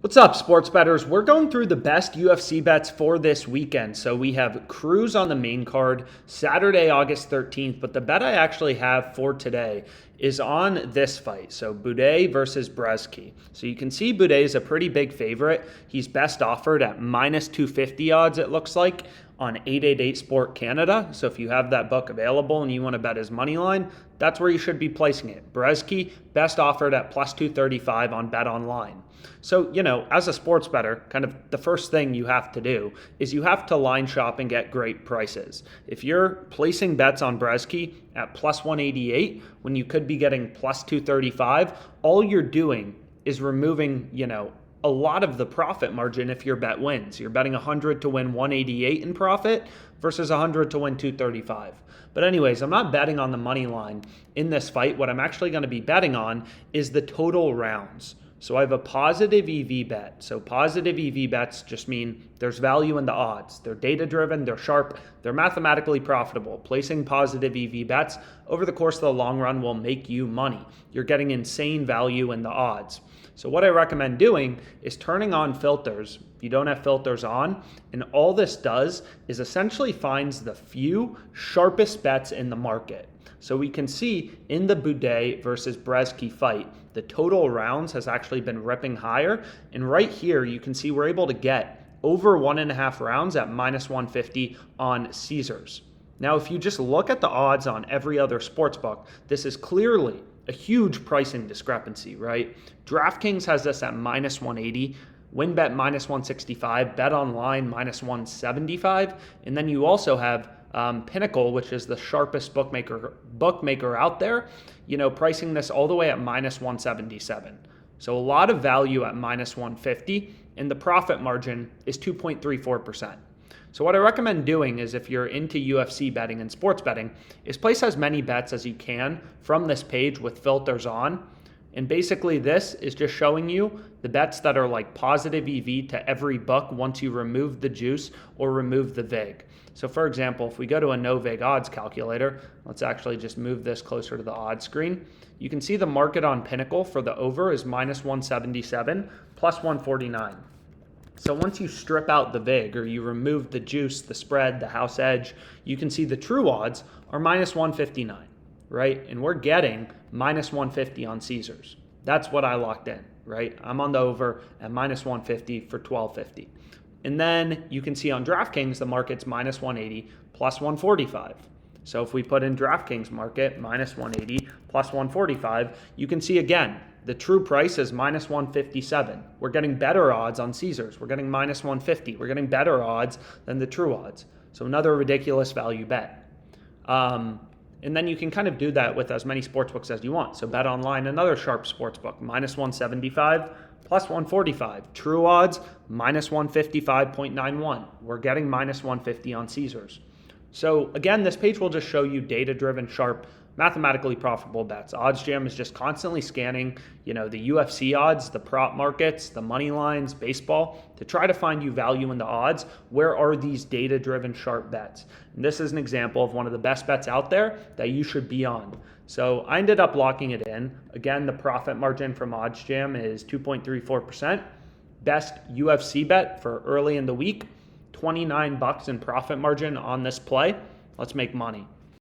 What's up, sports bettors? We're going through the best UFC bets for this weekend. So we have Cruz on the main card, Saturday, August 13th. But the bet I actually have for today is on this fight. So Buday versus Brzeski. So you can see Buday is a pretty big favorite. He's best offered at minus 250 odds, it looks like, on 888 Sport Canada. So if you have that book available and you want to bet his money line, that's where you should be placing it. Brzeski, best offered at plus 235 on Bet Online. So, as a sports bettor, kind of the first thing you have to do is you have to line shop and get great prices. If you're placing bets on Brzeski at plus 188 when you could be getting plus 235, all you're doing is removing, a lot of the profit margin if your bet wins. You're betting 100 to win 188 in profit versus 100 to win 235. But anyways, I'm not betting on the money line in this fight. What I'm actually going to be betting on is the total rounds. So I have a positive EV bet. So positive EV bets just mean there's value in the odds. They're data-driven, they're sharp, they're mathematically profitable. Placing positive EV bets over the course of the long run will make you money. You're getting insane value in the odds. So what I recommend doing is turning on filters if you don't have filters on, and all this does is essentially finds the few sharpest bets in the market. So we can see in the Buday versus Brzeski fight, the total rounds has actually been ripping higher. And right here, you can see we're able to get over 1.5 rounds at minus 150 on Caesars. Now, if you just look at the odds on every other sportsbook, this is clearly a huge pricing discrepancy, right? DraftKings has this at minus 180. WinBet minus 165, Bet Online minus 175, and then you also have Pinnacle, which is the sharpest bookmaker out there, pricing this all the way at minus 177. So a lot of value at minus 150, and the profit margin is 2.34%. So what I recommend doing is, if you're into UFC betting and sports betting, is place as many bets as you can from this page with filters on. And basically this is just showing you the bets that are like positive EV to every book once you remove the juice or remove the vig. So for example, if we go to a no vig odds calculator, let's actually just move this closer to the odds screen. You can see the market on Pinnacle for the over is minus 177, plus 149. So once you strip out the vig, or you remove the juice, the spread, the house edge, you can see the true odds are minus 159. Right? And we're getting minus 150 on Caesars. That's what I locked in, right? I'm on the over at minus 150 for 1250. And then you can see on DraftKings, the market's minus 180 plus 145. So if we put in DraftKings market minus 180 plus 145, you can see again, the true price is minus 157. We're getting better odds on Caesars. We're getting minus 150. We're getting better odds than the true odds. So another ridiculous value bet. And then you can kind of do that with as many sportsbooks as you want. So Bet Online, another sharp sportsbook, minus 175, plus 145. True odds, minus 155.91. We're getting minus 150 on Caesars. So again, this page will just show you data-driven, sharp, mathematically profitable bets. OddsJam is just constantly scanning, the UFC odds, the prop markets, the money lines, baseball, to try to find you value in the odds. Where are these data-driven, sharp bets? And this is an example of one of the best bets out there that you should be on. So I ended up locking it in. Again, the profit margin from OddsJam is 2.34%. Best UFC bet for early in the week, $29 in profit margin on this play. Let's make money.